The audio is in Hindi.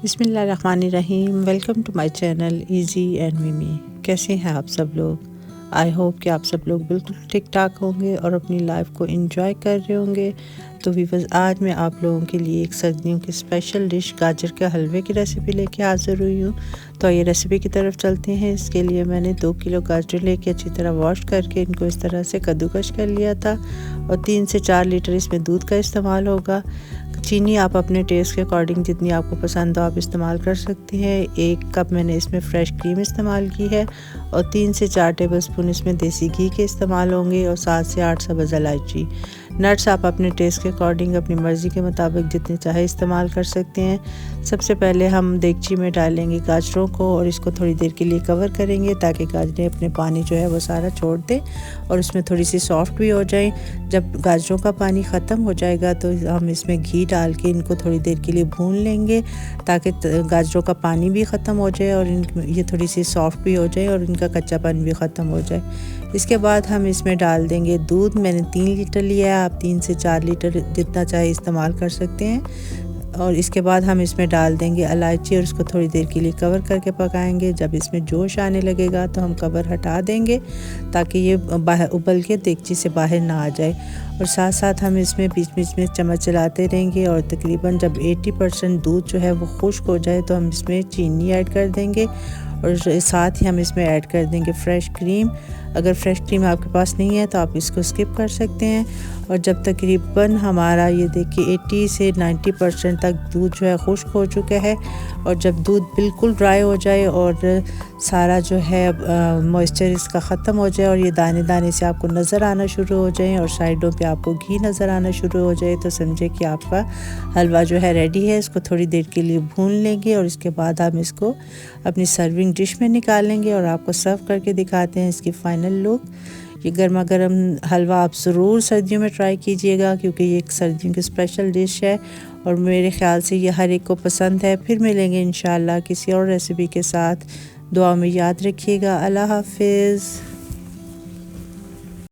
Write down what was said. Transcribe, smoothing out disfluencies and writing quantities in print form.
बिस्मिल्लाहिर्रहमानिर्रहीम। Welcome to my channel Easy and Mimi. कैसे हैं आप सब लोग? आई होप कि आप सब लोग बिल्कुल ठीक ठाक होंगे और अपनी लाइफ को एंजॉय कर रहे होंगे। तो वीवर्स, आज मैं आप लोगों के लिए एक सर्दियों की स्पेशल डिश गाजर के हलवे की रेसिपी लेके हाज़िर हुई हूँ। तो ये रेसिपी की तरफ चलते हैं। इसके लिए मैंने 2 किलो गाजर लेके अच्छी तरह वॉश करके इनको इस तरह से कद्दूकश कर लिया था और 3 से 4 लीटर इसमें दूध का इस्तेमाल होगा। चीनी आप अपने टेस्ट के अकॉर्डिंग जितनी आपको पसंद हो आप इस्तेमाल कर सकती हैं। 1 कप मैंने इसमें फ़्रेश क्रीम इस्तेमाल की है और 3 से 4 टेबलस्पून इसमें देसी घी के इस्तेमाल होंगे और 7 से 8 सब्ज़ इलायची। नट्स आप अपने टेस्ट के अकॉर्डिंग अपनी मर्ज़ी के मुताबिक जितने चाहे इस्तेमाल कर सकते हैं। सबसे पहले हम देगची में डालेंगे गाजरों को और इसको थोड़ी देर के लिए कवर करेंगे ताकि गाजरें अपने पानी जो है वो सारा छोड़ दें और उसमें थोड़ी सी सॉफ्ट भी हो जाएं। जब गाजरों का पानी ख़त्म हो जाएगा तो हम इसमें घी डाल के इनको थोड़ी देर के लिए भून लेंगे ताकि गाजरों का पानी भी ख़त्म हो जाए और ये थोड़ी सी सॉफ्ट भी हो जाए और इनका कच्चापन भी ख़त्म हो जाए। इसके बाद हम इसमें डाल देंगे दूध। मैंने 3 लीटर लिया है, आप 3 से 4 लीटर जितना चाहे इस्तेमाल कर सकते हैं। और इसके बाद हम इसमें डाल देंगे इलायची और इसको थोड़ी देर के लिए कवर करके पकाएंगे। जब इसमें जोश आने लगेगा तो हम कवर हटा देंगे ताकि ये बाहर उबल के देगची से बाहर ना आ जाए। और साथ साथ हम इसमें बीच बीच में चम्मच चलाते रहेंगे और तकरीबन जब 80% दूध जो है वो खुश्क हो जाए तो हम इसमें चीनी ऐड कर देंगे और साथ ही हम इसमें ऐड कर देंगे फ़्रेश क्रीम। अगर फ़्रेश क्रीम आपके पास नहीं है तो आप इसको स्किप कर सकते हैं। और जब तकरीबन हमारा ये देखिए 80 से 90% तक दूध जो है खुश्क हो चुका है और जब दूध बिल्कुल ड्राई हो जाए और सारा जो है मॉइस्चर इसका ख़त्म हो जाए और ये दाने दाने से आपको नज़र आना शुरू हो जाए और साइडों पे आपको घी नज़र आना शुरू हो जाए तो समझे कि आपका हलवा जो है रेडी है। इसको थोड़ी देर के लिए भून लेंगे और इसके बाद हम इसको अपनी सर्विंग डिश में निकालेंगे और आपको सर्व करके दिखाते हैं इसकी फ़ाइनल लुक। ये गर्मा गर्म हलवा आप ज़रूर सर्दियों में ट्राई कीजिएगा क्योंकि ये एक सर्दियों की स्पेशल डिश है और मेरे ख़्याल से ये हर एक को पसंद है। फिर मिलेंगे इंशाल्लाह किसी और रेसिपी के साथ। दुआ में याद रखिएगा। अल्लाह हाफ़िज़।